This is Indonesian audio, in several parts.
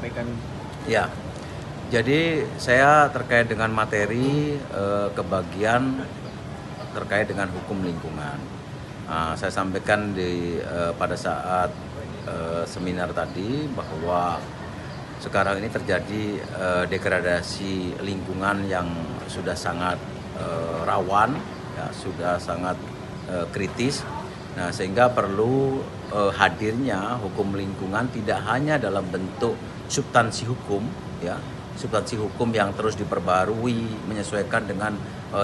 sampaikan? Ya, jadi saya terkait dengan materi kebagian terkait dengan hukum lingkungan. Saya sampaikan pada saat seminar tadi bahwa sekarang ini terjadi degradasi lingkungan yang sudah sangat rawan, ya, sudah sangat kritis. Nah, sehingga perlu hadirnya hukum lingkungan tidak hanya dalam bentuk substansi hukum, ya, substansi hukum yang terus diperbarui menyesuaikan dengan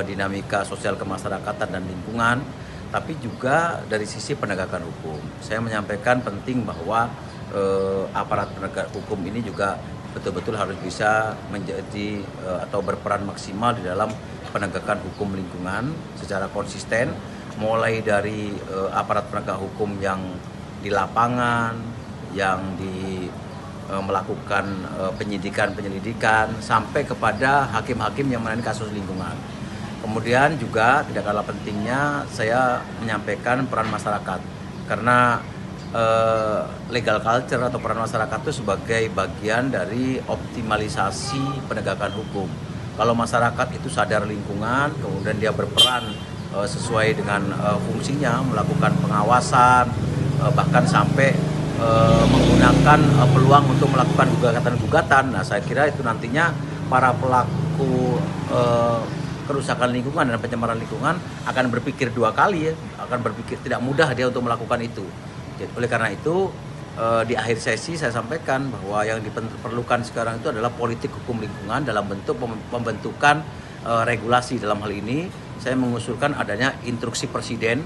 dinamika sosial kemasyarakatan dan lingkungan, tapi juga dari sisi penegakan hukum. Saya menyampaikan penting bahwa aparat penegak hukum ini juga betul-betul harus bisa menjadi atau berperan maksimal di dalam penegakan hukum lingkungan secara konsisten, mulai dari aparat penegak hukum yang di lapangan, yang melakukan penyelidikan sampai kepada hakim-hakim yang menangani kasus lingkungan. Kemudian juga tidak kalah pentingnya saya menyampaikan peran masyarakat, karena legal culture atau peran masyarakat itu sebagai bagian dari optimalisasi penegakan hukum. Kalau masyarakat itu sadar lingkungan, kemudian dia berperan sesuai dengan fungsinya, melakukan pengawasan, bahkan sampai menggunakan peluang untuk melakukan gugatan-gugatan. Nah, saya kira itu nantinya para pelaku kerusakan lingkungan dan pencemaran lingkungan akan berpikir dua kali, ya, akan berpikir tidak mudah dia untuk melakukan itu. Jadi, oleh karena itu di akhir sesi saya sampaikan bahwa yang diperlukan sekarang itu adalah politik hukum lingkungan dalam bentuk pembentukan regulasi. Dalam hal ini saya mengusulkan adanya instruksi presiden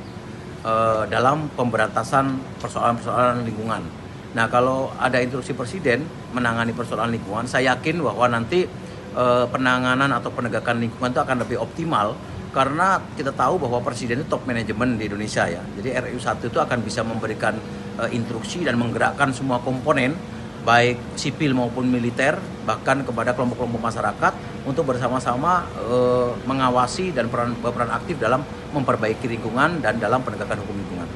dalam pemberantasan persoalan-persoalan lingkungan. Nah, kalau ada instruksi presiden menangani persoalan lingkungan, saya yakin bahwa nanti penanganan atau penegakan lingkungan itu akan lebih optimal, karena kita tahu bahwa presiden itu top manajemen di Indonesia, ya. Jadi RRU 1 itu akan bisa memberikan instruksi dan menggerakkan semua komponen, baik sipil maupun militer, bahkan kepada kelompok-kelompok masyarakat untuk bersama-sama mengawasi dan berperan aktif dalam memperbaiki lingkungan dan dalam penegakan hukum lingkungan.